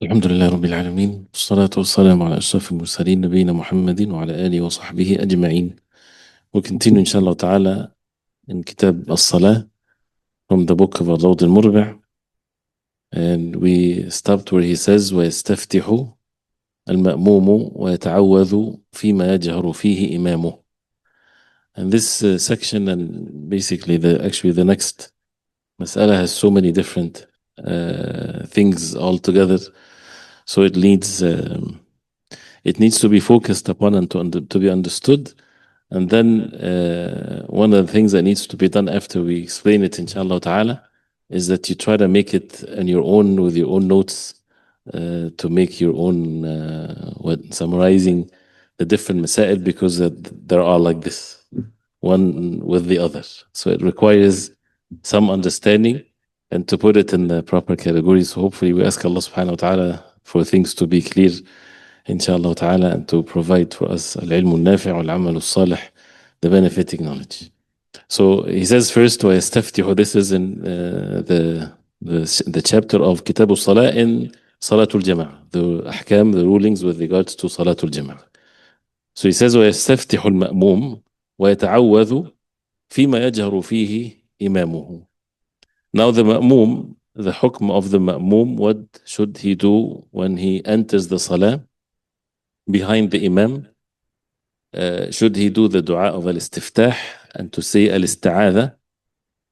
الحمد لله رب العالمين، والصلاة والسلام على أشرف المرسلين نبينا محمد وعلى آله وصحبه أجمعين. We continue inshallah ta'ala in Kitab al-Salah from the book of al-Murbi, and we stopped where he says ويستفتح المأموم ويتعوذ فيما يجهر فيه إمامه. And this section, and basically the next mas'ala, has so many different things all together, so it needs to be focused upon and to be understood. And then one of the things that needs to be done after we explain it, inshallah ta'ala, is that you try to make it on your own with your own notes, to make your own summarizing the different masail, because there are like this, one with the other. So it requires some understanding and to put it in the proper categories. So hopefully we ask Allah subhanahu wa ta'ala for things to be clear, inshallah ta'ala, and to provide for us al-ilm al-nafi' wal-amal al-salih, the benefiting knowledge. So he says first, وَيَسْتَفْتِحُ. This is in the chapter of Kitab al-Salah in Salatul Jama'ah, the ahkam, the rulings with regards to Salatul Jama'ah. So he says وَيَسْتَفْتِحُ الْمَأْمُومُ وَيَتَعَوَّذُ فِيمَا يَجْهَرُ فِيهِ إِمَامُهُ. Now the ma'mum, the hukm of the ma'mum, what should he do when he enters the salah behind the imam? Should he do the dua of al-istiftah and to say al-isti'adha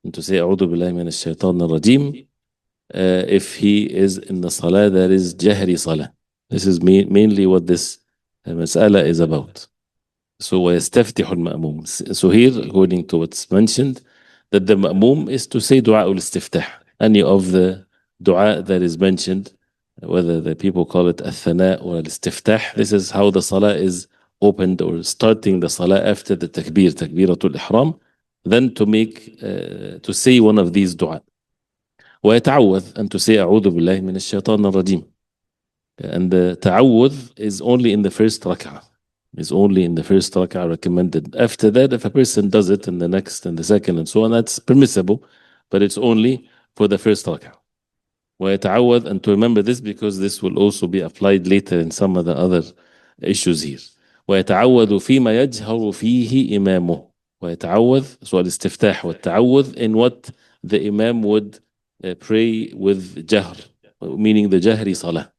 and to say a'udhu billahi min ash-shaytan ar-rajim, if he is in the salah that is jahri salah? This is mainly what this mas'ala is about. So وَيَسْتَفْتِحُ الْمَأْمُومُ. So here, according to what's mentioned, that the ma'mum is to say dua al-istiftah, any of the dua that is mentioned, whether the people call it al-thana or al-istiftah. This is how the salah is opened, or starting the salah after the takbir, takbiratul ihram, then to say one of these dua. وَيَتَعَوَّذ, and to say أعوذ بالله من الشيطان الرجيم. And the ta'awudh is only in the first rak'ah. Is only in the first rak'ah recommended. After that, if a person does it in the next and the second and so on, that's permissible, but it's only for the first rak'ah. وَيَتَعَوَّذ, and to remember this because this will also be applied later in some of the other issues here. وَيَتَعَوَّذُ فِيمَا يَجْهَرُ فِيهِ إِمَامُهُ. وَيَتَعَوَّذ, so al-istiftah وَالتَعَوُّذ, in what the imam would pray with jahr, meaning the jahri salah.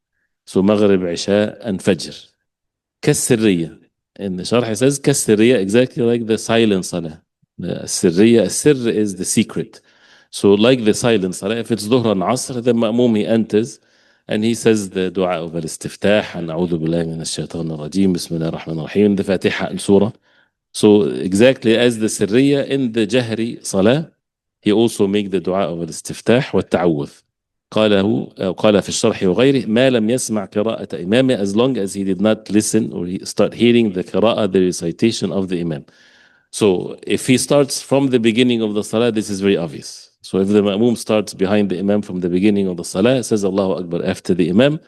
So maghrib, isha, and fajr. كالسرية. In the sharh it says كالسرية, exactly like the silent salah. The السرية, السر is the secret. So like the silent salah, if it's dhuhr and asr, the ma'mum, he enters and he says the dua of al-istiftah, and أعوذ بالله من الشيطان الرجيم بسم الله الرحمن الرحيم, the Fatiha and Surah. So exactly as the sirriya in the jahri salah, he also make the dua of al-istiftah والتعوذ. قال في الشرح وغيره ما لم يسمع قراءة إمامه, as long as he did not listen or he start hearing the qira'ah, the recitation of the imam. So if he starts from the beginning of the salah, this is very obvious. So if the ma'mum starts behind the imam from the beginning of the salah, says Allahu Akbar after the imam,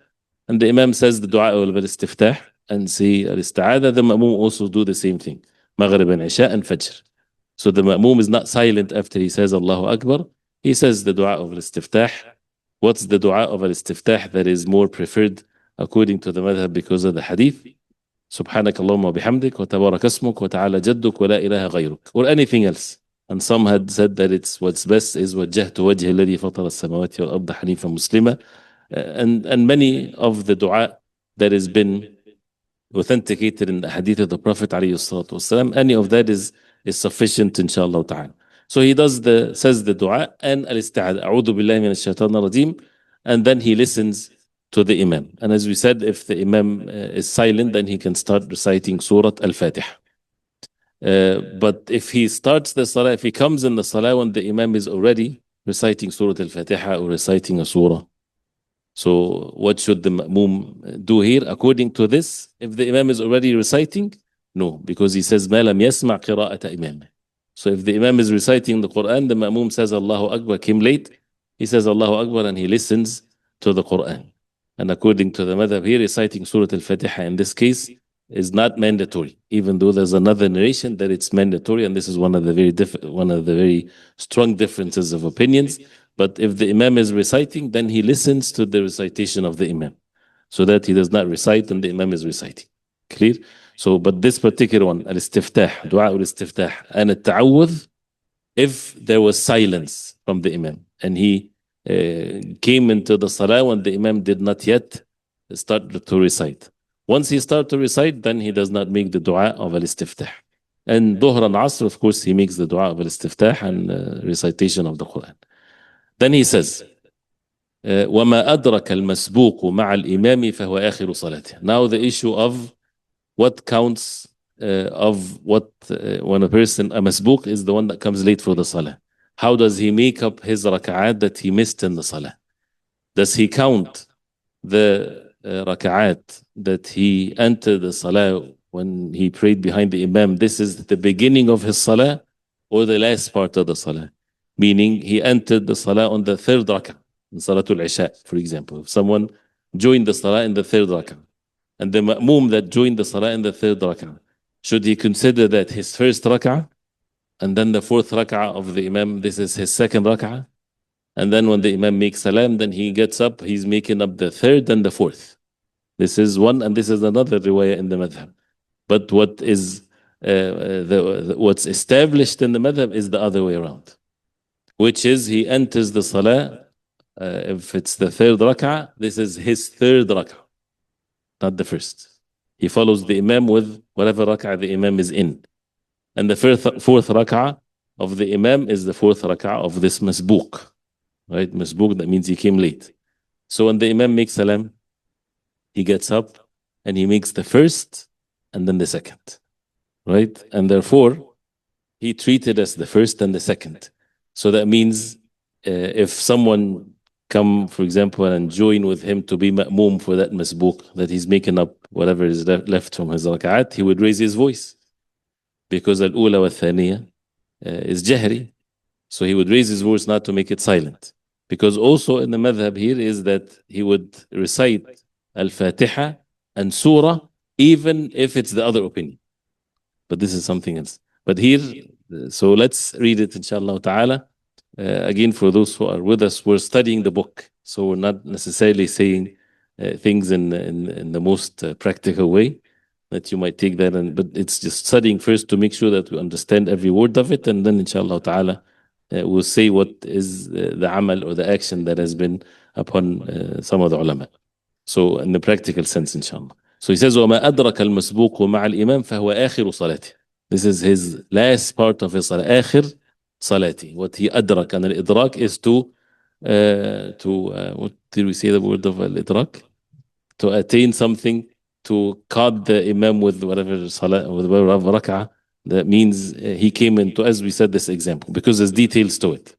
and the imam says the dua of al-istiftah and say al-isti'adha, the ma'mum also do the same thing, maghrib and isha and fajr. So the ma'mum is not silent after he says Allahu Akbar. He says the dua of al-istiftah. What's the dua of al-istiftah that is more preferred according to the madhab because of the hadith? سبحانك اللهم وبحمدك وتبارك اسمك وتعالى جدك ولا إله غيرك, or anything else. And some had said that it's what's best is وجهت وجه الذي فطر السماوات والأرض حنيفا مسلما, and many of the dua that has been authenticated in the hadith of the Prophet عليه الصلاة والسلام, any of that is sufficient, inshallah ta'ala. So he says the dua and al-isti'adha, أعوذ بالله من الشيطان الرجيم, and then he listens to the imam. And as we said, if the imam is silent, then he can start reciting Surah Al-Fatiha. But if he starts the salah, if he comes in the salah when the imam is already reciting Surah Al-Fatiha or reciting a surah, so what should the ma'mum do here? According to this, if the imam is already reciting, no, because he says ما لم يسمع قراءة إمامه. So if the imam is reciting the Quran, the ma'mum says Allahu Akbar, came late, he says Allahu Akbar and he listens to the Quran. And according to the madhab here, reciting Surah Al-Fatiha in this case is not mandatory, even though there's another narration that it's mandatory, and this is one of the very strong differences of opinions. But if the imam is reciting, then he listens to the recitation of the imam. so that he does not recite and the Imam is reciting. Clear? So, but this particular one, al-istiftah, dua al-istiftah, and al-ta'awudh, if there was silence from the Imam and he came into the salah when the Imam did not yet start to recite. Once he starts to recite, then he does not make the dua of al-istiftah. And Dhuhr and Asr, of course, he makes the dua of al-istiftah and recitation of the Quran. Then he says, وَمَا أَدْرَكَ الْمَسْبُوقُ مَعَ الْإِمَامِ فَهُوَ آخِرُ صَلَاتِهِ. Now the issue of what counts of what when a masbuq is the one that comes late for the salah. How does he make up his raka'at that he missed in the salah? Does he count the raka'at that he entered the salah when he prayed behind the imam? This is the beginning of his salah or the last part of the salah? Meaning he entered the salah on the third rak'ah in Salatul Isha, for example. If someone joined the salah in the third rak'ah, and the ma'mum that joined the salah in the third rak'ah, should he consider that his first rak'ah, and then the fourth rak'ah of the imam, this is his second rak'ah, and then when the imam makes salam, then he gets up, he's making up the third and the fourth. This is one, and this is another riwayah in the madhab. But what is what's established in the madhab is the other way around, which is he enters the salah, if it's the third rak'ah, this is his third rak'ah, not the first. He follows the imam with whatever rak'ah the imam is in. And the fourth rak'ah of the imam is the fourth rak'ah of this masbuq. Right? Masbuq, that means he came late. So when the imam makes salam, he gets up and he makes the first and then the second. Right? And therefore, he treated as the first and the second. So that means if someone come, for example, and join with him to be ma'mum for that masbuq, that he's making up whatever is left from his rak'at, he would raise his voice. Because al-ula wa thaniya is jahri. So he would raise his voice not to make it silent. Because also in the madhab here is that he would recite al-Fatiha and surah even if it's the other opinion. But this is something else. But here, so let's read it inshallah ta'ala. Again, for those who are with us, we're studying the book. So we're not necessarily saying things in the most practical way that you might take that. But it's just studying first to make sure that we understand every word of it. And then inshallah ta'ala, we'll say what is the amal or the action that has been upon some of the ulama. So in the practical sense, inshallah. So he says, وَمَا أَدْرَكَ الْمَسْبُوقُ مَعَ الْإِمَامِ فَهُوَ آخِرُ صَلَاتِهِ. This is his last part of his salah. آخر salati. What he adrak, and al-idrak is to what did we say the word of al-idrak? To attain something, to caught the imam with whatever salah, with whatever rak'ah. That means he came into, as we said, this example, because there's details to it.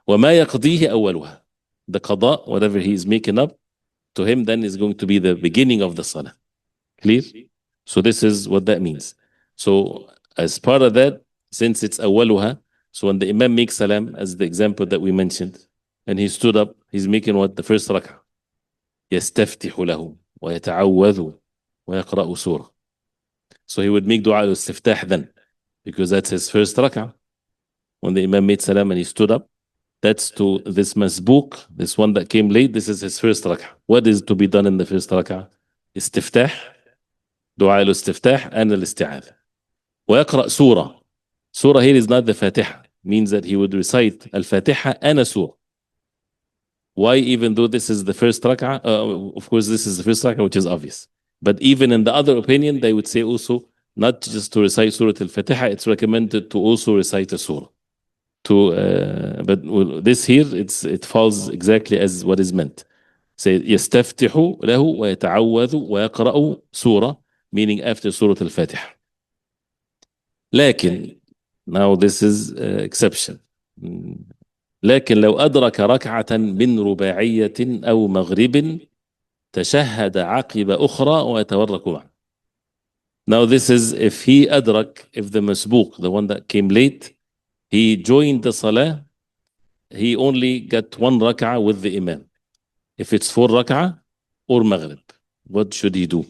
وَمَا يَقْضِيهِ أَوَّلُهَا. The qada, whatever he is making up, to him then is going to be the beginning of the salah. Clear? So this is what that means. So as part of that, since it's أولها, so when the imam makes salam, as the example that we mentioned, and he stood up, he's making what? The first rak'ah. يَسْتَفْتِحُ لَهُ وَيَتَعَوَّذُ وَيَقْرَأُ سُورَةً. So he would make dua al-istiftah then, because that's his first rak'ah. When the imam made salam and he stood up, that's to this masbuq, this one that came late, this is his first rak'ah. What is to be done in the first rak'ah? Istiftah, dua al-istiftah, and al-isti'adh. وَيَقْرَأ surah. Surah here is not the Fatiha. Means that he would recite al-Fatiha and a surah. Why? Even though this is the first rak'ah, of course this is the first rak'ah, which is obvious. But even in the other opinion, they would say also, not just to recite Surah al-Fatiha, it's recommended to also recite a surah. But this here, it falls exactly as what is meant. Say, يَسْتَفْتِحُ لَهُ وَيَتَعَوَّذُ وَيَقْرَأُ surah, meaning after Surah al-Fatiha. لكن, now this is exception. لكن لو أدرك ركعة من رباعية أو مغرب تشهد عقب أخرى ويتورك معه. Now this is if he أدرك, if the مسبوق, the one that came late, he joined the salah, he only got one rak'ah with the imam. If it's 4 rak'ah or maghrib, what should he do?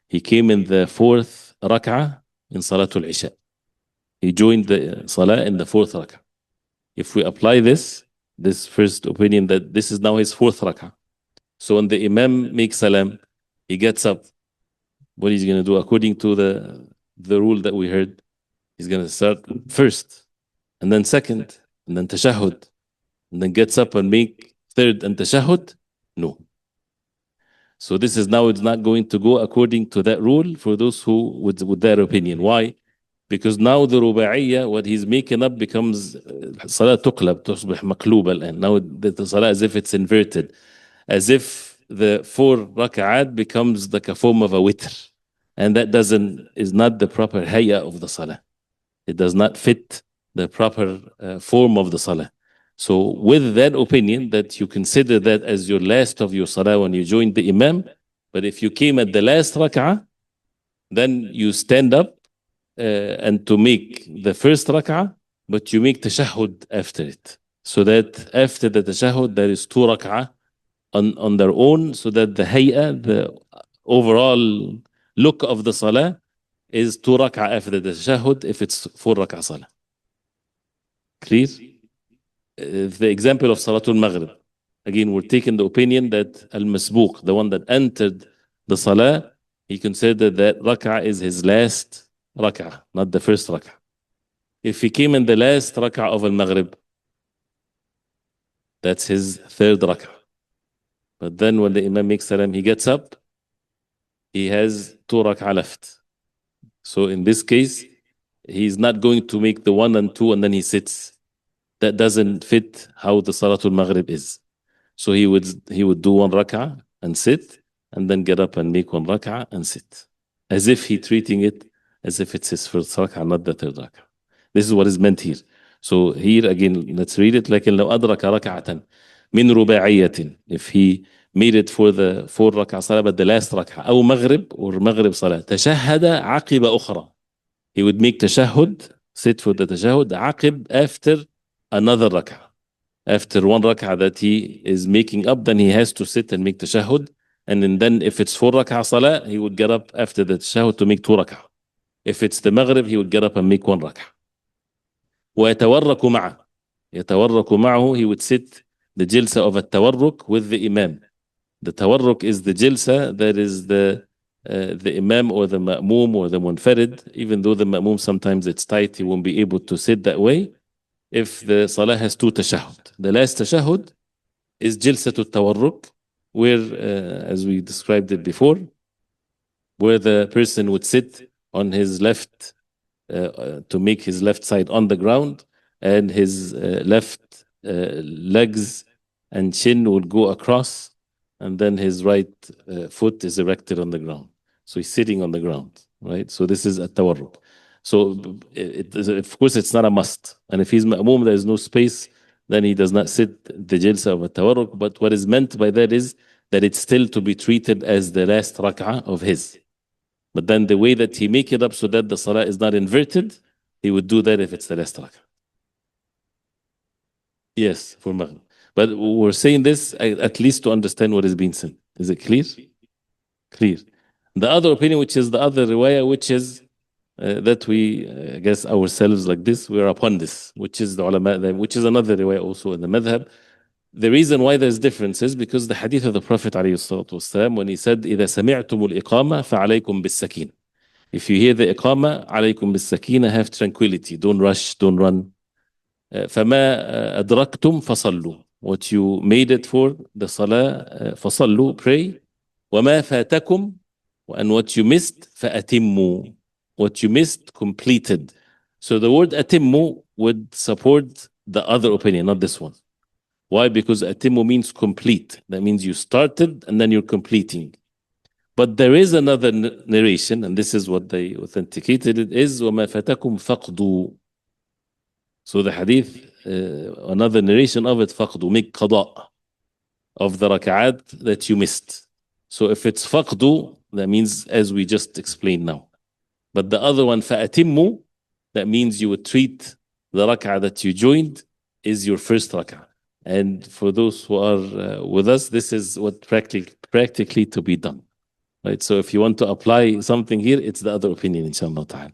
He came in the 4th rak'ah in Salatul Isha. He joined the salah in the 4th rak'ah. If we apply this first opinion that this is now his 4th rak'ah. So when the Imam makes salam, he gets up. What is he going to do according to the rule that we heard? He's going to start first, and then second, and then tashahhud, and then gets up and make third and tashahhud? No. So this is now, it's not going to go according to that rule for those who with their opinion. Why? Because now the ruba'iyya, what he's making up becomes salah tuqlab, تصبح مقلوبة الآن. Now the salah as if it's inverted, as if the 4 rak'at becomes like a form of a witr. And that is not the proper hayya of the salah. It does not fit the proper form of the salah. So with that opinion that you consider that as your last of your salah when you joined the imam, but if you came at the last rak'ah, then you stand up and to make the first rak'ah, but you make tashahhud after it. So that after the tashahhud, there is 2 rak'ah on their own, so that the hay'ah, the overall look of the salah is 2 rak'ah after the tashahhud if it's 4 rak'ah salah. Clear? The example of Salatul Maghrib. Again, we're taking the opinion that al-Masbuq, the one that entered the salah, he considered that rak'ah is his last rak'ah, not the first rak'ah. If he came in the last rak'ah of al-Maghrib, that's his 3rd rak'ah. But then when the Imam makes salam, he gets up, he has 2 rak'ah left. So in this case, he's not going to make the 1 and 2 and then he sits. That doesn't fit how the Salatul Maghrib is. So he would do 1 rak'ah and sit, and then get up and make 1 rak'ah and sit. As if he treating it as if it's his first rak'ah, not the 3rd rak'ah. This is what is meant here. So here again, let's read it. لكن لو أدرك ركعة من رباعية, if he made it for the 4 rak'ah salah, but the last rak'ah, أو مغرب or maghrib salah, تشهد عقب أخرى. He would make tashahhud, sit for the tashahhud, عقب after another rak'ah. After 1 rak'ah that he is making up, then he has to sit and make tashahhud. And then if it's 4 rak'ah salah, he would get up after the tashahhud to make 2 rak'ah. If it's the maghrib, he would get up and make 1 rak'ah. ويتورك معه. يتورك معه, he would sit the jilsa of التورك with the imam. The tawarruk is the jilsa that is the imam or the ma'moom or the munfarid. Even though the ma'moom sometimes it's tight, he won't be able to sit that way. If the salah has 2 tashahhud. The last tashahhud is jilsatul tawarruk, where, as we described it before, where the person would sit on his left, to make his left side on the ground, and his left legs and chin would go across, and then his right foot is erected on the ground. So he's sitting on the ground, right? So this is a tawarruk. So of course it's not a must. And if he's ma'moom, there is no space, then he does not sit the jilsa of a tawarruk. But what is meant by that is that it's still to be treated as the last rak'ah of his. But then the way that he make it up so that the salah is not inverted, he would do that if it's the last rak'ah. Yes, for maghrib. But we're saying this at least to understand what is being said. Is it clear? Clear. The other opinion, which is the other riwayah, which is that we guess ourselves like this, we are upon this, which is the ulama, which is another riwayah also in the madhab. The reason why there's differences because the hadith of the Prophet ﷺ, when he said إذا سمعتم الإقامة فعليكم بالسكينة. If you hear the إقامة عليكم بالسكينة, have tranquility, don't rush, don't run. فما أدركتم فصلوا. What you made it for the salah, فصلوا, pray. وما فاتكم, and what you missed فأتموا. What you missed, completed. So the word أتموا would support the other opinion, not this one. Why? Because أتموا means complete. That means you started and then you're completing. But there is another narration, and this is what they authenticated it, is وما فاتكم فقدوا. So the hadith, another narration of it, فقدوا, make qada of the rak'at that you missed. So if it's faqdu, that means as we just explained now. But the other one, فأتموا, that means you would treat the rak'ah that you joined is your first rak'ah. And for those who are with us, this is what practically to be done. Right? So if you want to apply something here, it's the other opinion, inshallah ta'ala.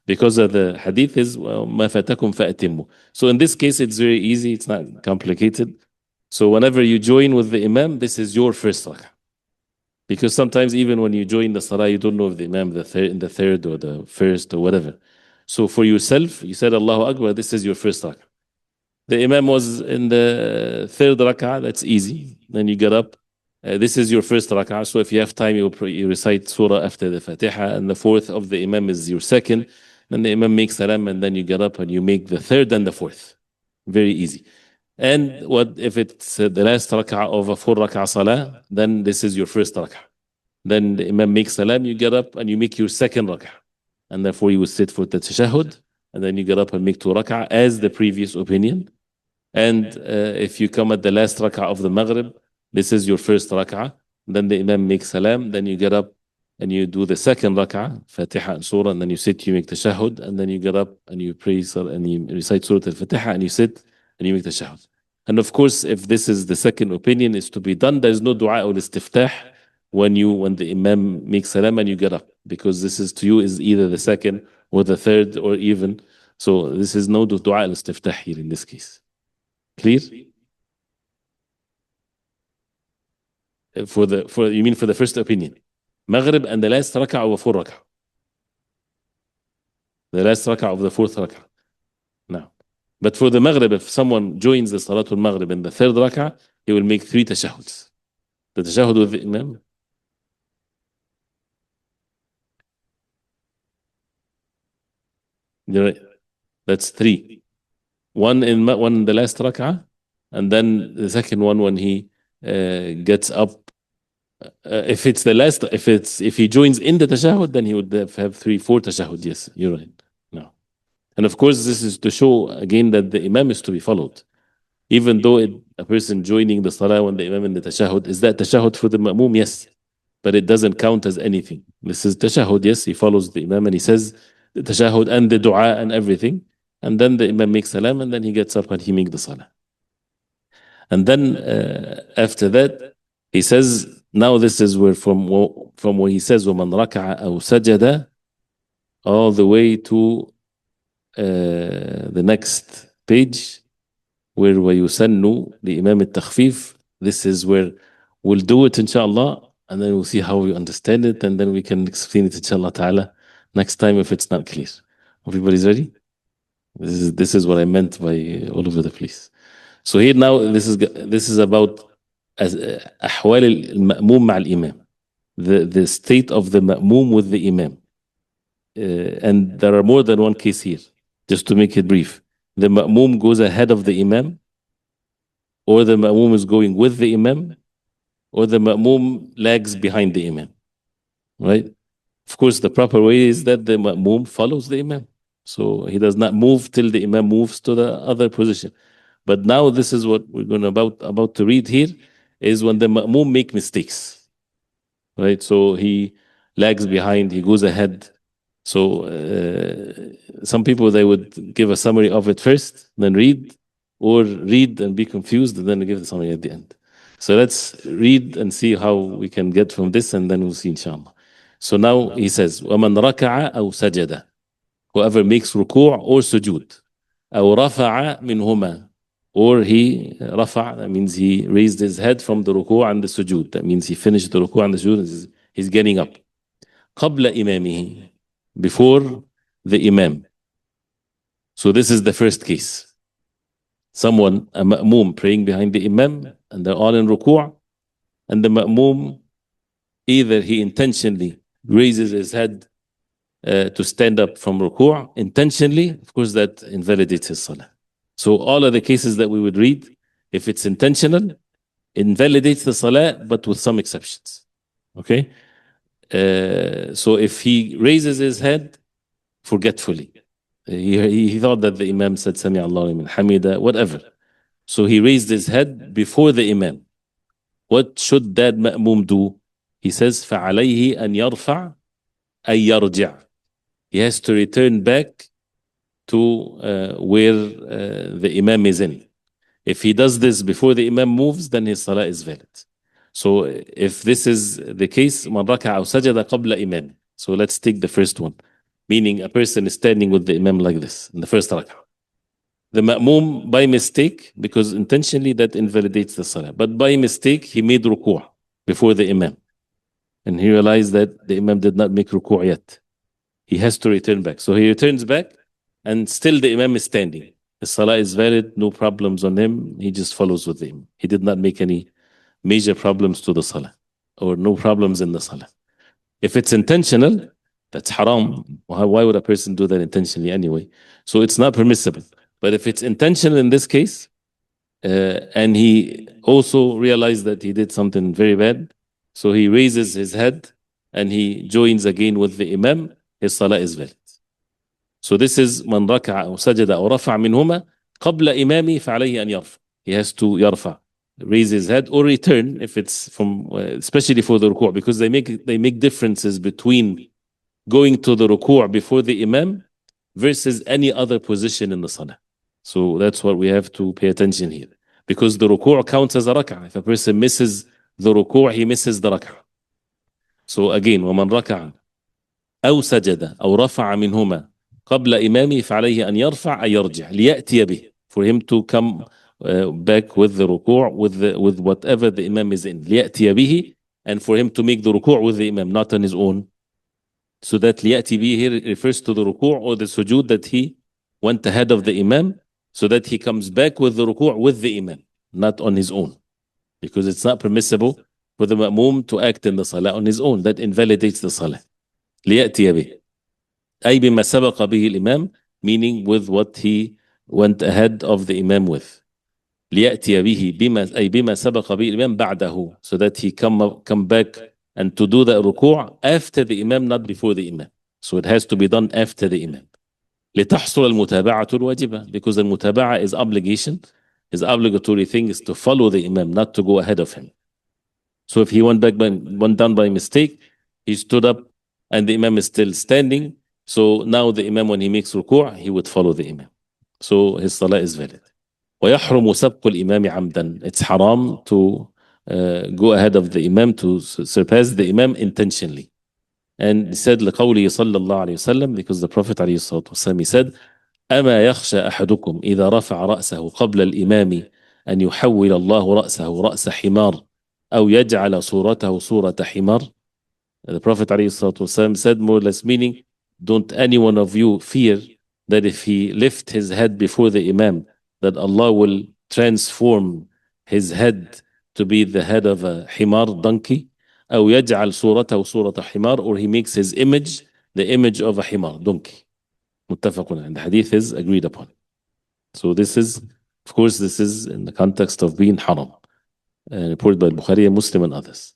Because of the hadith is, ما فاتكم فأتموا. So in this case, it's very easy. It's not complicated. So whenever you join with the Imam, this is your first rak'ah. Because sometimes even when you join the salah, you don't know if the Imam in the third or the first or whatever. So for yourself, you said Allahu Akbar, this is your first rak'ah. The Imam was in the third rak'ah, that's easy. Then you get up. This is your first rak'ah, so if you have time, you recite surah after the Fatiha, and the fourth of the Imam is your second. Then the Imam makes salam, and then you get up and you make the third and the fourth. Very easy. And what if it's the last rak'ah of a 4 rak'ah salah, then this is your first rak'ah. Then the Imam makes salam, you get up and you make your second rak'ah. And therefore you will sit for the tashahhud, and then you get up and make 2 rak'ah as the previous opinion. And if you come at the last rak'ah of the Maghrib, this is your first rak'ah. Then the Imam makes salam, then you get up and you do the second rak'ah, Fatiha and Surah, and then you sit, you make tashahhud, and then you get up and you pray and you recite Surah al-Fatiha, and you sit and you make tashahhud. And of course, if this is the second opinion is to be done, there is no dua al-istiftah when the Imam makes salam and you get up, because this is to you is either the second or the third or even. So this is no dua al-istiftah here in this case. Clear? You mean for the first opinion? Maghrib and the last rak'ah of 4 rak'ah. The last rak'ah of the 4th rak'ah. Now, but for the Maghrib, if someone joins the Salatul Maghrib in the 3rd rak'ah, he will make 3 tashahhuds. The tashahhud with the Imam. That's 3. One in the last rak'ah, and then the second one when he gets up. If he joins in the tashahhud, then he would have 4 tashahhud. Yes, you're right. No, and of course this is to show again that the Imam is to be followed, even though a person joining the salah when the Imam in the tashahhud, is that tashahhud for the ma'mum? Yes, but it doesn't count as anything. This is tashahhud. Yes, he follows the Imam and he says the tashahhud and the dua and everything, and then the Imam makes salam, and then he gets up and he makes the salah. And then after that, he says, now this is where from where he says, وَمَنْ رَكَعَ أَوْ سَجَدَ, all the way to the next page, where وَيُسَنُّ لِإِمَامِ التَّخْفِيف. This is where we'll do it, inshallah, and then we'll see how we understand it, and then we can explain it, inshallah ta'ala, next time if it's not clear. Everybody's ready? This is what I meant by all over the place. So here now, this is about أحوال المأموم مع الإمام, the state of the ma'mum with the imam. And there are more than one case here. Just to make it brief, the ma'mum goes ahead of the imam, or the ma'mum is going with the imam, or the ma'mum lags behind the imam. Right? Of course, the proper way is that the ma'mum follows the imam. So he does not move till the imam moves to the other position. But now this is what we're going about to read here, is when the ma'mum make mistakes. Right? So he lags behind, he goes ahead. So some people, they would give a summary of it first, then read, or read and be confused, and then give the summary at the end. So let's read and see how we can get from this, and then we'll see, inshallah. So now he says, وَمَنْ رَكَعَ أَوْ سَجَدَ, whoever makes ruku' or sujood, أَوْ رَفَعَ مِنْهُمَا, or he rafa', that means he raised his head from the ruku' and the sujood. That means he finished the ruku' and the sujood, he's getting up. قَبْلَ إِمَامِهِ, before the imam. So this is the first case. Someone, a ma'mum, praying behind the imam, and they're all in ruku', and the ma'mum, either he intentionally raises his head to stand up from ruku', intentionally, of course that invalidates his salah. So all of the cases that we would read, if it's intentional, invalidates the salah, but with some exceptions. Okay? So if he raises his head forgetfully, he thought that the imam said Sami Allahu liman hamida, whatever. So he raised his head before the imam. What should that ma'mum do? He says, فَعَلَيْهِ أَنْ يَرْفَعْ أَيْ يَرْجِعْ. He has to return back to where the imam is in. If he does this before the imam moves, then his salah is valid. So if this is the case, مَنْ رَكَعَ أَوْ سَجَدَ قَبْلَ إِمَامِ. So let's take the first one. Meaning a person is standing with the imam like this in the first rak'ah. the ma'mum by mistake, because intentionally that invalidates the salah, but by mistake he made ruku' before the imam, and he realized that the imam did not make ruku' yet. He has to return back. So he returns back, and still the imam is standing. The salah is valid, no problems on him. He just follows with him. He did not make any major problems to the salah, or no problems in the salah. If it's intentional, that's haram. Why would a person do that intentionally anyway? So it's not permissible. But if it's intentional in this case, and he also realized that he did something very bad, so he raises his head and he joins again with the imam, his salah is valid. So this is من ركع أو سجد أو رفع منهما قبل إمامه فعليه أن يرفع. He has to يرفع, raise his head or return if it's from, especially for the ruku', because they make differences between going to the ruku' before the imam versus any other position in the salah. So that's what we have to pay attention here, because the ruku' counts as a rak'ah. If a person misses the ruku', he misses the rak'ah. So again, ومن ركع أو سجد أو رفع منهما قبل إمامه فعليه أن يرفع أي يرجع ليأتي به, for him to come back with the ruku' with whatever the imam is in, ليأتي به, and for him to make the ruku' with the imam, not on his own. So that ليأتي به here refers to the ruku' or the sujood that he went ahead of the imam, so that he comes back with the ruku' with the imam, not on his own, because it's not permissible for the ma'mum to act in the salah on his own. That invalidates the salah. ليأتي به أي بما سبق به الإمام, meaning with what he went ahead of the imam with. ليأتي به بما أي بما سبق به الإمام بعده, so that he come back and to do the ruku' after the imam, not before the imam. So it has to be done after the imam. لتحصل المتابعة الواجبة, because the mutaba'ah is obligation. His obligatory thing is to follow the imam, not to go ahead of him. So if he went down by mistake, he stood up and the imam is still standing, so now the imam, when he makes ruku', he would follow the imam. So his salah is valid. ويحرم سبق الإمام عمدا. It's haram to go ahead of the imam, to surpass the imam intentionally. And he said لقوله صلى الله عليه وسلم, because the Prophet عليه الصلاة والسلام, he said أما يخشى أحدكم إذا رفع رأسه قبل الإمام أن يحول الله رأسه رأس حمار أو يجعل صورته صورة حمار. The Prophet ﷺ said, more or less meaning, don't any one of you fear that if he lift his head before the imam, that Allah will transform his head to be the head of a himar, donkey, أو يجعل صورته صورة حمار, or he makes his image the image of a himar, donkey. متفق, and the hadith is agreed upon. So this is, of course, this is in the context of being haram, reported by Bukhari and Muslim and others.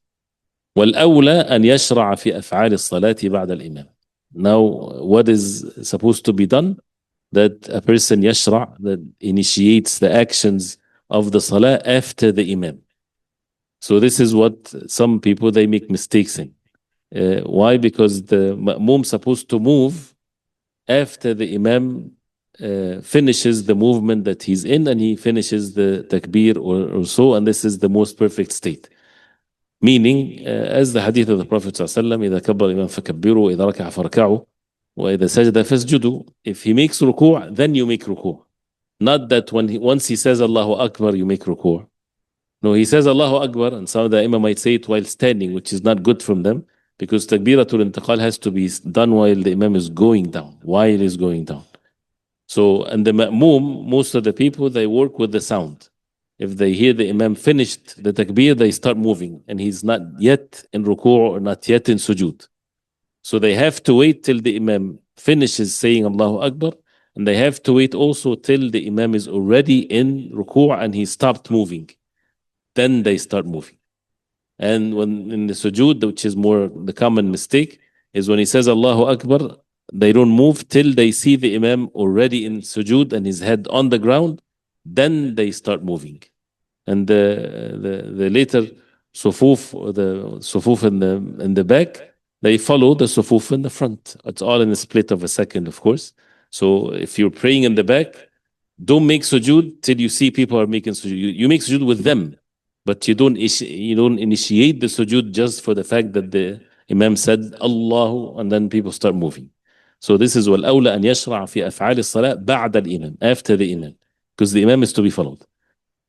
والأولى أن يشرع في أفعال الصلاة بعد الإمام. Now, what is supposed to be done? That a person يشرع, that initiates the actions of the salah after the imam. So this is what some people, they make mistakes in. Why? Because the ma'mum supposed to move after the imam finishes the movement that he's in, and he finishes the takbir or so, and this is the most perfect state. Meaning, as the hadith of the Prophet ﷺ, إذا كبر الإمام فكبروا وإذا ركع فركعوا وإذا سجد فاسجدوا. If he makes ruku', then you make ruku'. Not that once he says Allahu Akbar, you make ruku'. No, he says Allahu Akbar, and some of the imam might say it while standing, which is not good from them, because takbiratul intiqal has to be done while the imam is going down, while he's going down. So, and the ma'mum, most of the people, they work with the sound. If they hear the imam finished the takbir, they start moving, and he's not yet in ruku' or not yet in sujood. So they have to wait till the imam finishes saying Allahu Akbar, and they have to wait also till the imam is already in ruku' and he stopped moving. Then they start moving. And when in the sujood, which is more the common mistake, is when he says Allahu Akbar, they don't move till they see the imam already in sujood and his head on the ground. Then they start moving. And the later sufuf, or the sufuf in the back, they follow the sufuf in the front. It's all in a split of a second, of course. So if you're praying in the back, don't make sujood till you see people are making sujood. You make sujood with them, but you don't initiate the sujood just for the fact that the imam said Allahu, and then people start moving. So this is والأولى أن يشرع في أفعال الصلاة بعد الإمام, after the imam. because the imam is to be followed.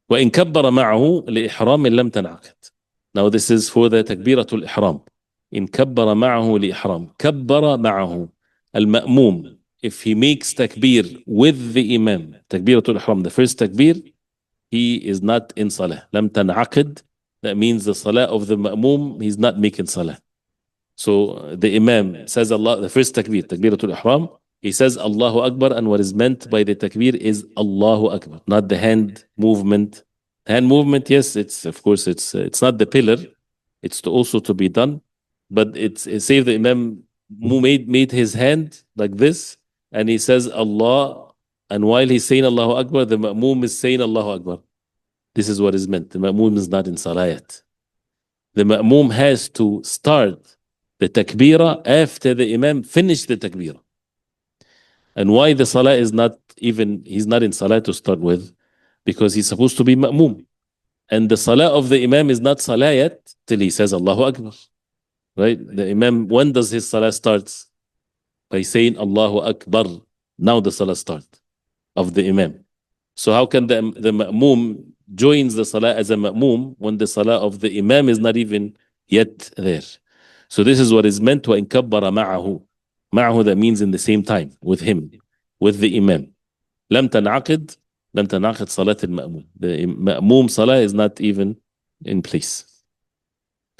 وإن كبر معه لإحرام لم تنعقد. Now this is for the تكبيرة الإحرام. إن كبر معه لإحرام. كبر معه المأموم. If he makes takbir with the imam, تكبيرة الإحرام, the first takbir, he is not in salah. لم تنعقد. That means the salah of the ma'mum, he's not making salah. So the imam says Allah, the first takbir, takbiratul ihram, he says Allahu Akbar, and what is meant by the takbir is Allahu Akbar, not the hand movement. Hand movement, yes, it's of course it's not the pillar, it's also to be done, but it's say if the imam made his hand like this, and he says Allah, and while he's saying Allahu Akbar, the ma'mum is saying Allahu Akbar. This is what is meant. The ma'mum is not in salah yet. The ma'mum has to start the takbirah after the imam finished the takbirah. And why the salah is not even, he's not in salah to start with? Because he's supposed to be ma'mum. And the salah of the imam is not salah yet till he says Allahu Akbar. Right? The imam, when does his salah starts? By saying Allahu Akbar. Now the salah starts of the imam. So how can the ma'mum joins the salah as a ma'mum when the salah of the imam is not even yet there? So this is what is meant to inkabbara ma'ahu. Ma'ahu, that means in the same time, with him, with the imam. لم تنعقد صلاة المأموم. The ma'mum salah is not even in place.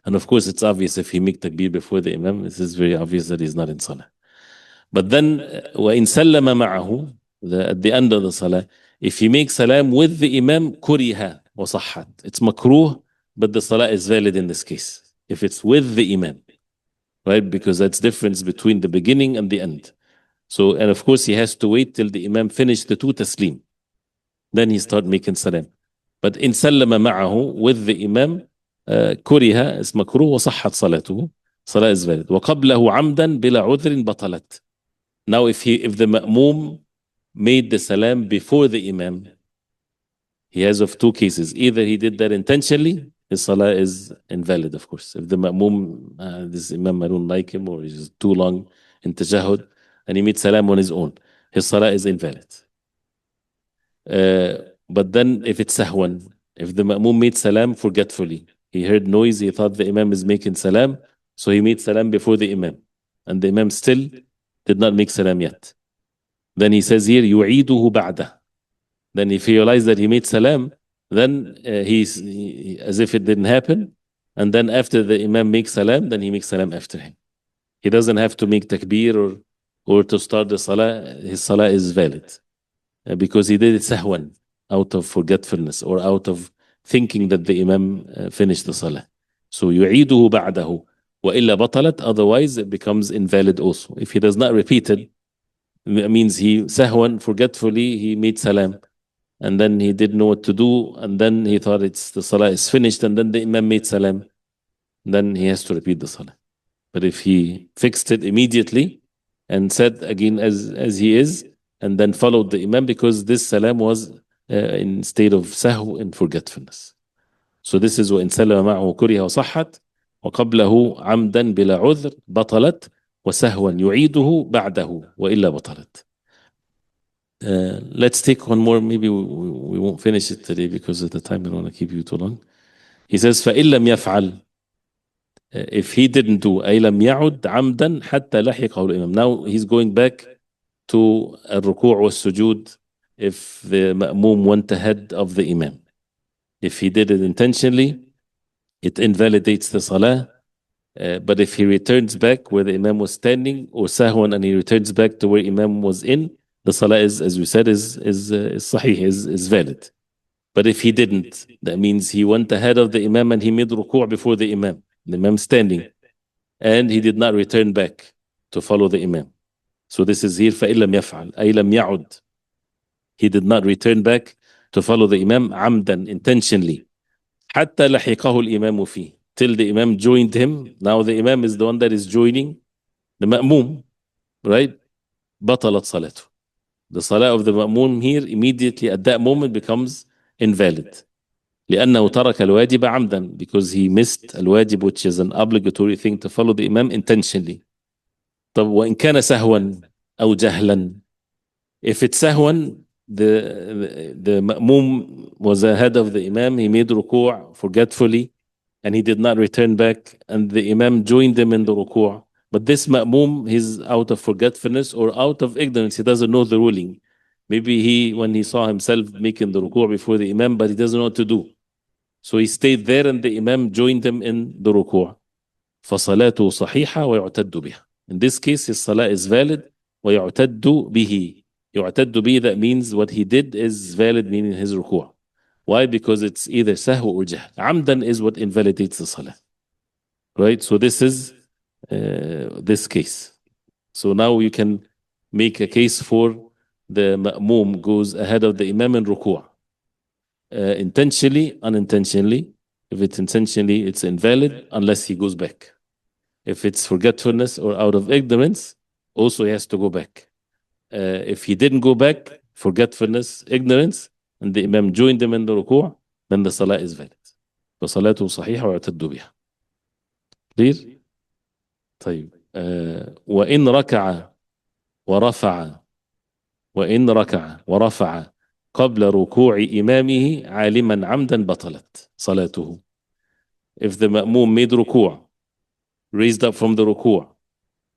And of course it's obvious if he make takbir before the imam, this is very obvious that he's not in salah. But then, وإن سلم معه, at the end of the salah, if he makes salam with the imam, kuriha وصحت. It's makruh, but the salah is valid in this case. If it's with the imam, right? Because that's difference between the beginning and the end. So, and of course he has to wait till the imam finish the two taslim. Then he start making salam. But in sallama ma'ahu, with the imam, kuriha is makruh وصحت صلاته. Salah is valid. وقبله عمدا بلا عذر بطلت. Now if the ma'mum made the salam before the imam, he has of two cases. Either he did that intentionally, his salah is invalid, of course. If the ma'mum, this imam, I don't like him, or he's too long in tajahud, and he made salam on his own, his salah is invalid. But then if it's sahwan, if the ma'mum made salam forgetfully, he heard noise, he thought the imam is making salam, so he made salam before the imam, and the imam still did not make salam yet. Then he says here, يُعِيدُهُ بَعْدَهُ. Then if he realized that he made salam, then he, as if it didn't happen, and then after the imam makes salam, then he makes salam after him. He doesn't have to make takbir or to start the salah. His salah is valid because he did it sahwan, out of forgetfulness or out of thinking that the imam finished the salah. So يُعِيدُهُ بَعْدَهُ وَإِلَّا بَطَلَتْ. Otherwise it becomes invalid also. If he does not repeat it, means he sahwan, forgetfully, he made salam, and then he didn't know what to do, and then he thought the salah is finished, and then the imam made salam, then he has to repeat the salah. But if he fixed it immediately and said again as he is, and then followed the imam, because this salam was in state of sahw and forgetfulness. So this is وإن سلم معه كره وصحت وقبله عمدا بلا عذر بطلت وسهوا يعيده بعده وإلا بطلت. Let's take one more. Maybe we won't finish it today because of the time. I don't want to keep you too long. He says فإن لم يفعل, if he didn't do, أي لم يعد عمدا حتى لحقه الإمام. Now he's going back to الركوع والسجود. If the ma'mum went ahead of the imam, if he did it intentionally, it invalidates the salah. But if he returns back where the imam was standing, or sahwan, and he returns back to where imam was in, the salah is, as we said, is sahih, is valid. But if he didn't, that means he went ahead of the imam and he made ruku' before the imam standing, and he did not return back to follow the imam. So this is here فَإِن لَمْ يَفْعَلْ أي لم يعد. He did not return back to follow the imam عمدا, intentionally. حتى لحقه الإمام فيه, till the imam joined him. Now the imam is the one that is joining the ma'mum, right? بطلت صلاته. The salah of the ma'mum here immediately at that moment becomes invalid. لأنه ترك الواجب عمدا, because he missed الواجب, which is an obligatory thing to follow the imam, intentionally. طب وإن كان سهوا أو جهلا, if it's sahwan, the ma'mum was ahead of the imam. He made ruku' forgetfully, and he did not return back, and the imam joined him in the ruku'. But this ma'mum, he's out of forgetfulness or out of ignorance. He doesn't know the ruling. Maybe when he saw himself making the ruku' before the imam, but he doesn't know what to do. So he stayed there, and the imam joined him in the ruku'. فصلاته صحيحة ويعتد بها. In this case, his salah is valid. ويعتد به. يعتد به, that means what he did is valid, meaning his ruku'. Why? Because it's either sahw or jahl. Amdan is what invalidates the salah. Right? So this is this case. So now you can make a case for the ma'mum goes ahead of the imam in ruku'. Intentionally, unintentionally. If it's intentionally, it's invalid unless he goes back. If it's forgetfulness or out of ignorance, also he has to go back. If he didn't go back, forgetfulness, ignorance, and the imam joined him in the ruku', then the salah is valid. فصلاته صحيحة ويعتد بها. Clear? طيب. وإن ركع ورفع وإن ركع ورفع قبل ركوع إمامه عالما عمدا بطلت صلاته. If the ma'mum made ruku', raised up from the ruku'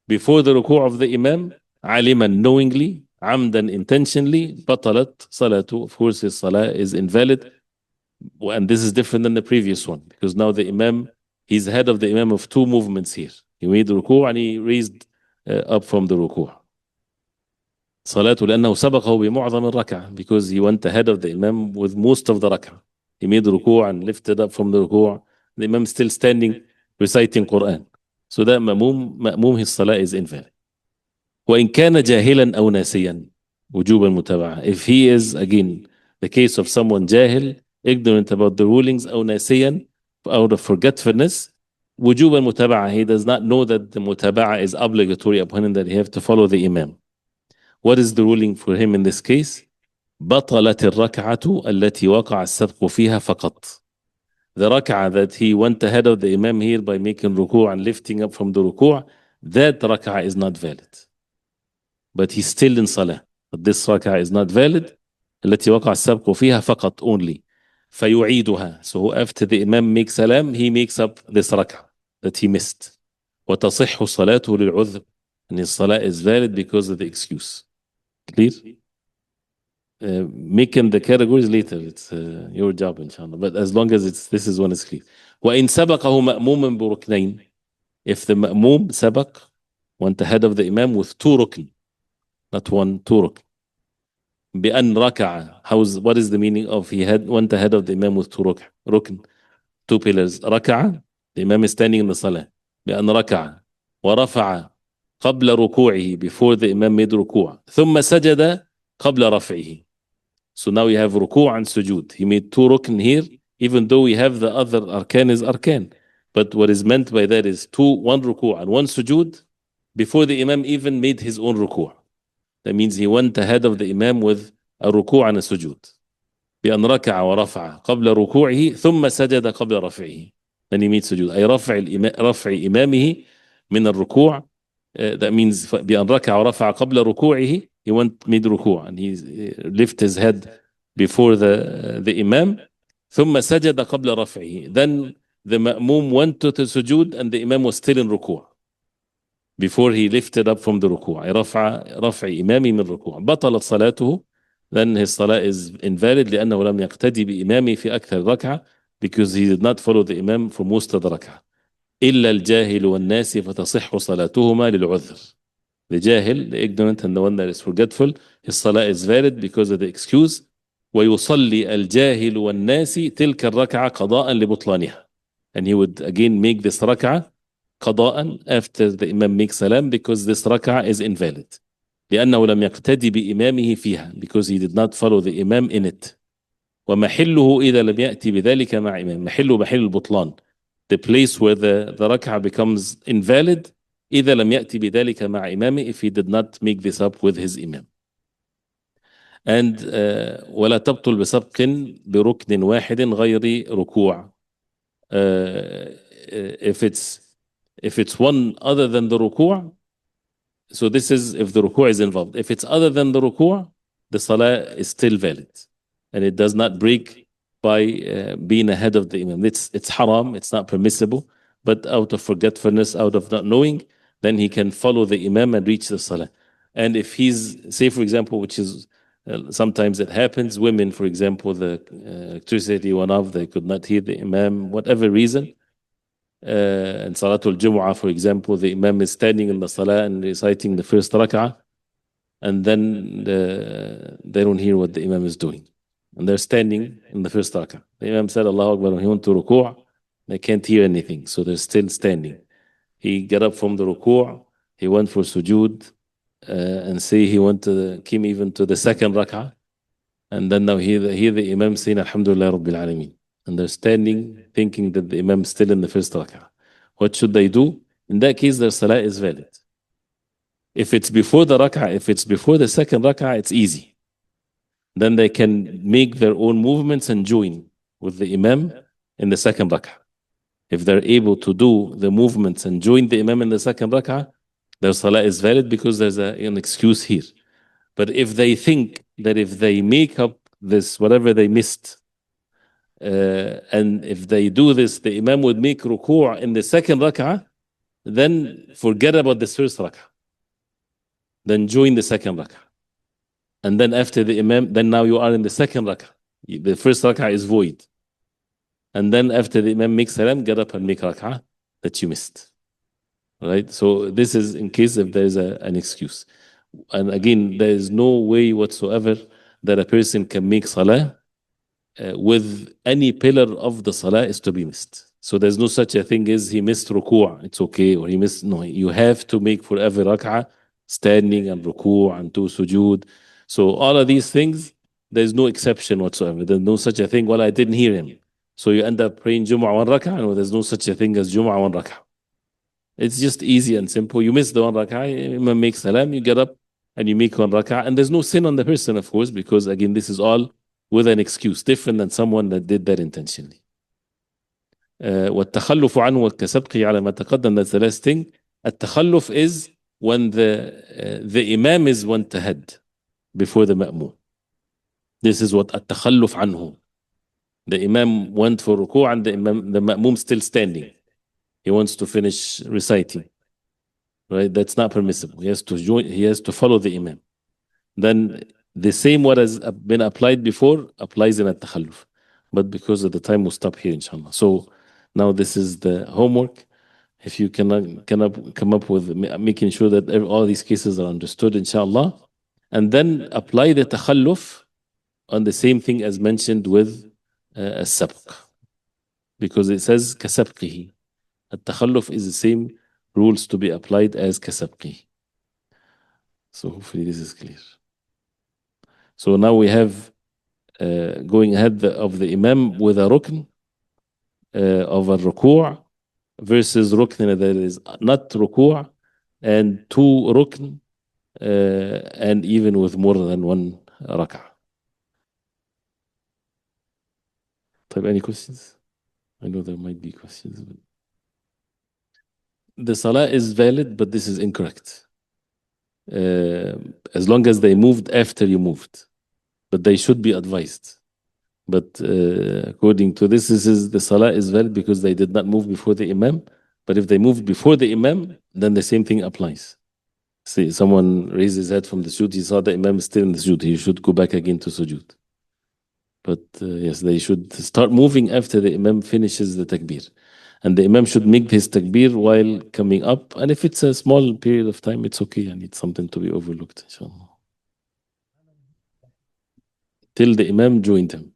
before the ruku' of the imam, عالما, knowingly, عمدا, intentionally, بطلت صلاته. Of course, his salah is invalid. And this is different than the previous one, because now the imam, he's head of the imam of two movements here. He made ruku' and he raised up from the ruku'. صلاته لأنه سبقه بمعظم الركعة, because he went ahead of the imam with most of the rak'ah. He made ruku' and lifted up from the ruku'. The imam still standing reciting Quran. So that مأموم his salah is invalid. وإن كان جاهلا أو ناسيا وجوب المتابعة. If he is, again, the case of someone jahil, ignorant about the rulings, أو ناسيا, out of forgetfulness, وجوب المتابعة, he does not know that the mutaba'ah is obligatory upon him, that he have to follow the imam. What is the ruling for him in this case? بطلت الركعة التي وقع السبق فيها فقط. The rak'ah that he went ahead of the imam here by making ruku' and lifting up from the ruku', that rak'ah is not valid. But he's still in salah. But this rak'ah is not valid. التي وقع السبق فيها فقط, only. فيعيدها. So after the imam makes salam, he makes up this rak'ah that he missed. وتصح صلاته للعذر. And his salah is valid because of the excuse. Clear? Making the categories later, it's your job, inshallah. But as long as this is one is clear. وإن سبقه مأموم بركنين. If the ma'mum سبق, went ahead of the imam with two rukn, not one, two rukn. بأن ركع. What is the meaning of went ahead of the imam with two rukn? Two pillars. ركع, the imam is standing in the salah. بأن ركع ورفع قبل ركوعه, before the imam made ركوع. ثم سجد قبل رفعه. So now we have ruku' and sujud. He made two rukn here, even though we have the other arkan is arkan. But what is meant by that is one ruku' and one sujud before the imam even made his own ruku'. That means he went ahead of the imam with a ruku' and a sujud. بأن ركع ورفع قبل ركوعه ثم سجد قبل رفعه. Then he made sujud. أي رفع إمامه من الركوع. That means بأن ركع ورفع قبل ركوعه, he made ruku' and he lifted his head before the imam. ثم سجد قبل رفعه. Then the ma'mum went to the sujud and the imam was still in ruku' before he lifted up from the ruku'. رفع إمامي من الركوع. بطلت صلاته. Then his salah is invalid لأنه لم يقتدي بإمامه في أكثر ركعة, because he did not follow the imam for most of the rak'ah. إلا الجاهل والناس فتصح صلاتهما للعذر. The jahil, the ignorant, and the one that is forgetful, his salah is valid because of the excuse. ويصلي الجاهل والناس تلك الركعة قضاء لبطلانها. And he would again make this rak'ah قضاء after the imam makes salam, because this rak'ah is invalid. لأنه لم يقتدي بإمامه فيها, because he did not follow the imam in it. ومحله إذا لم يأتي بذلك مع إمام. محله محل البطلان. The place where the rak'ah becomes invalid, إذا لم يأتي بذلك مع إمامه, if he did not make this up with his imam. And ولا تبطل بسبق بركن واحد غير ركوع. If it's one other than the ruku', so this is if the ruku' is involved. If it's other than the ruku', the salah is still valid. And it does not break by being ahead of the imam. It's haram, it's not permissible, but out of forgetfulness, out of not knowing, then he can follow the imam and reach the salah. And if he's, say for example, which is sometimes it happens, women, for example, the electricity went off, they could not hear the imam, whatever reason. In Salatul Jumu'ah, for example, the imam is standing in the salah and reciting the first rak'ah, and then they don't hear what the imam is doing. And they're standing in the first rak'ah. The imam said, Allahu Akbar, when he went to ruku', they can't hear anything, so they're still standing. He got up from the ruku', he went for sujood, and say he came even to the second rak'ah, and then now hear the imam saying, Alhamdulillah Rabbil Alameen. And they're standing thinking that the imam is still in the first rak'ah. What should they do? In that case, their salah is valid. If it's before the rak'ah, if it's before the second rak'ah, it's easy. Then they can make their own movements and join with the imam in the second rak'ah. If they're able to do the movements and join the imam in the second rak'ah, their salah is valid because there's an excuse here. But if they think that if they make up this, whatever they missed, and if they do this, the imam would make ruku' in the second rak'ah, then forget about the first rak'ah. Then join the second rak'ah. And then after the imam, then now you are in the second rak'ah. The first rak'ah is void. And then after the imam makes salam, get up and make rak'ah that you missed. Right? So this is in case if there is an excuse. And again, there is no way whatsoever that a person can make salah with any pillar of the salah is to be missed. So there's no such a thing as he missed ruku', it's okay, or he missed, no, you have to make for every rak'ah standing and ruku' and two sujood. So all of these things, there's no exception whatsoever. There's no such a thing, well, I didn't hear him. So you end up praying Jumu'ah one rak'ah, no, there's no such a thing as Jumu'ah one rak'ah. It's just easy and simple. You miss the one rak'ah, Imam makes salam, you get up and you make one rak'ah, and there's no sin on the person, of course, because again, this is all with an excuse, different than someone that did that intentionally. والتخلف عنه كسبقه على ما تقدم, that's the last thing. التخلف is when the imam is went ahead before the ma'mum. This is what التخلف عنه. The imam went for ruku' and the ma'mum still standing. He wants to finish reciting. Right? That's not permissible. He has to join, he has to follow the imam. Then the same what has been applied before applies in at-takhalluf. But because of the time, we'll stop here, inshallah. So now this is the homework. If you cannot come up with making sure that all these cases are understood, inshallah, and then apply the takhalluf on the same thing as mentioned with as-sabq. Because it says kasabqihi. At-takhalluf is the same rules to be applied as kasabqihi. So hopefully this is clear. So now we have going ahead of the imam with a rukn of a ruku' versus rukn that is not ruku' and two rukn and even with more than one rak'ah. Any questions? I know there might be questions. But the salah is valid, but this is incorrect. As long as they moved after you moved. But they should be advised. But according to this is the salah is valid because they did not move before the imam. But if they moved before the imam, then the same thing applies. See, someone raised his head from the sujood, he saw the imam still in the sujood, he should go back again to sujood. But yes, they should start moving after the imam finishes the takbir. And the imam should make his takbir while coming up. And if it's a small period of time, it's okay, and it's something to be overlooked, inshallah. Till the imam joined him.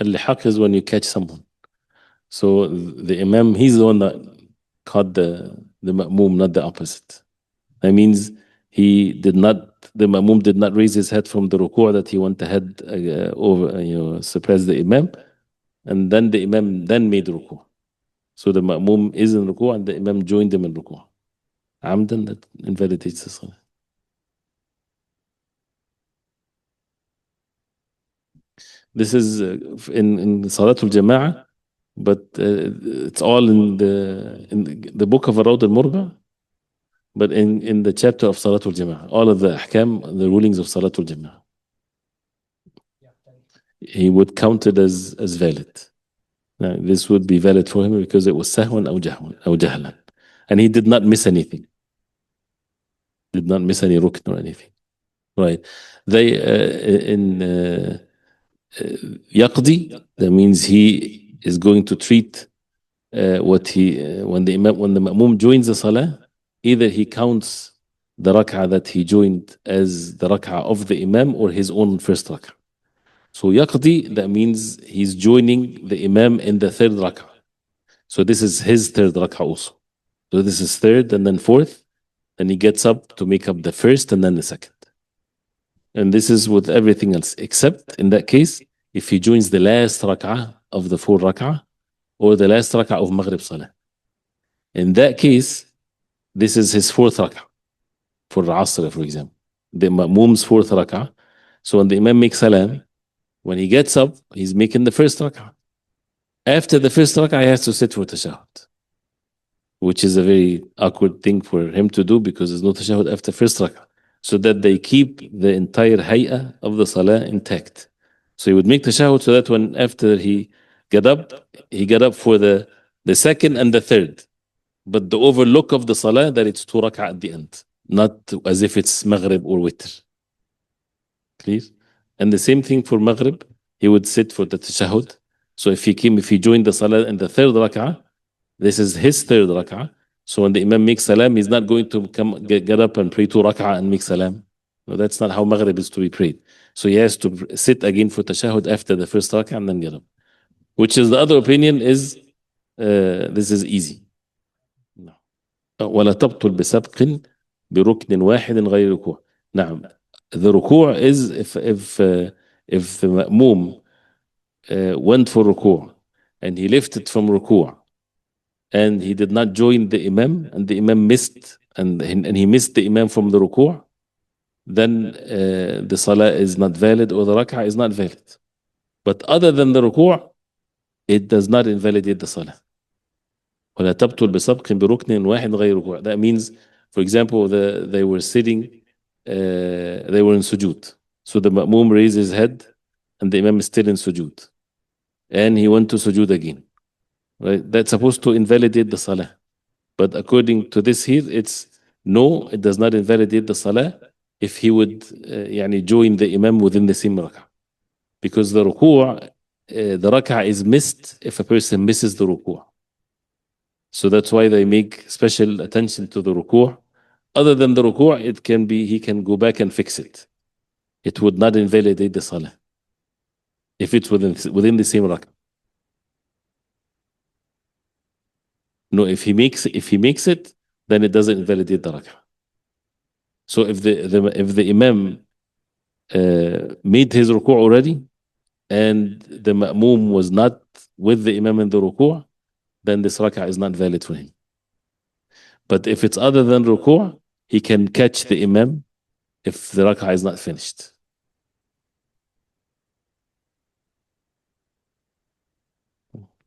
Al-lihaq is when you catch someone. So the imam, he's the one that caught the ma'mum, not the opposite. That means the ma'mum did not raise his head from the ruku' that he went ahead suppress the imam, and then the imam then made ruku'. So the ma'mum is in ruku' and the imam joined him in ruku'. Amdan, that invalidates the salah. This is in Salatul Jama'ah, but it's all in the book of al-Murbi, but in the chapter of Salatul Jama'ah, all of the ahkam, the rulings of Salatul Jama'ah. he would count it as valid. Now, this would be valid for him because it was sahwan أو jahlan. And he did not miss anything. Did not miss any rukn or anything. Right. They, in yaqdi, that means he is going to treat what when the ma'mum joins the salah, either he counts the rak'ah that he joined as the rak'ah of the imam or his own first rak'ah. So yaqdi, that means he's joining the imam in the third rak'ah. So this is his third rak'ah also. So this is third and then fourth. Then he gets up to make up the first and then the second. And this is with everything else, except in that case, if he joins the last rak'ah of the four rak'ah or the last rak'ah of Maghrib Salah. In that case, this is his fourth rak'ah for Asr, for example. The Ma'mum's fourth rak'ah. So when the Imam makes salam, when he gets up, he's making the first rak'ah. After the first rak'ah, he has to sit for tashahhud, which is a very awkward thing for him to do because there's no tashahhud after first rak'ah. So that they keep the entire hay'ah of the salah intact. So he would make tashahhud so that when after he get up for the second and the third. But the overlook of the salah that it's two rak'ah at the end, not as if it's maghrib or witr. Clear? And the same thing for maghrib, he would sit for the tashahhud. So if he joined the salah in the third rak'ah, this is his third rak'ah. So when the imam makes salam, he's not going to get up and pray two rak'ah and make salam. No, that's not how maghrib is to be prayed. So he has to sit again for tashahhud after the first rak'ah and then get up. Which is the other opinion is this is easy. ولا تبطل بسبق بركن واحد غير ركوع. نعم. The ركوع is if the ma'mum went for ركوع and he lifted from ركوع and he did not join the imam and the imam missed and he missed the imam from the ركوع, then the salah is not valid or the rak'ah is not valid. But other than the ركوع, it does not invalidate the salah. ولا تبطل بسبق بركن واحد غير ركوع. That means, for example, they were sitting, they were in sujood. So the ma'mum raised his head and the imam is still in sujood. And he went to sujood again. Right? That's supposed to invalidate the salah. But according to this here, it's no, it does not invalidate the salah if he would join the imam within the same rak'ah. Because the ruku', the rak'ah is missed if a person misses the ruku'. So that's why they make special attention to the ruku'. Other than the ruku', it can be, he can go back and fix it. It would not invalidate the salah if it's within the same rak'ah. No, if he makes it, then it doesn't invalidate the rak'ah. So if the imam made his ruku' already and the ma'mum was not with the imam in the ruku', then this rak'ah is not valid for him. But if it's other than ruku', he can catch the imam if the rak'ah is not finished.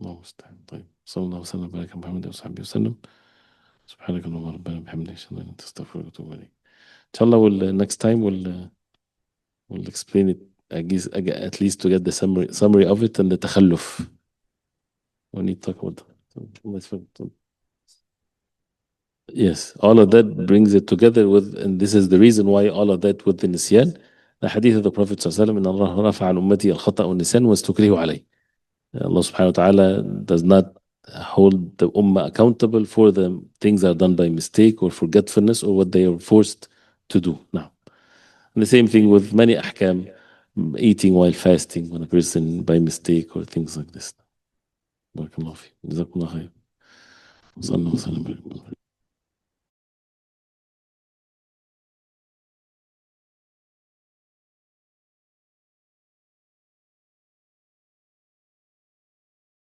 الله المستعان. طيب صلى الله وسلم وبارك على محمد وصحبه وسلم. سبحانك اللهم ربنا بحمدك اشهد ان لا اله الا انت استغفرك واتوب اليك. ان شاء الله next time we'll explain it at least to get the summary of it and the تخلف. We need to talk about that. Yes, all of that brings it together with, and this is the reason why all of that with the nisyan. The hadith of the Prophet صلى الله عليه وسلم إن الله رفع عن أمتي الخطأ والنسيان واستكرهوا عليه. Allah subhanahu wa ta'ala does not hold the ummah accountable for the things that are done by mistake or forgetfulness or what they are forced to do. Now, and the same thing with many ahkam, eating while fasting when a person by mistake or things like this. Barakallahu fi. Jazakumullah khair.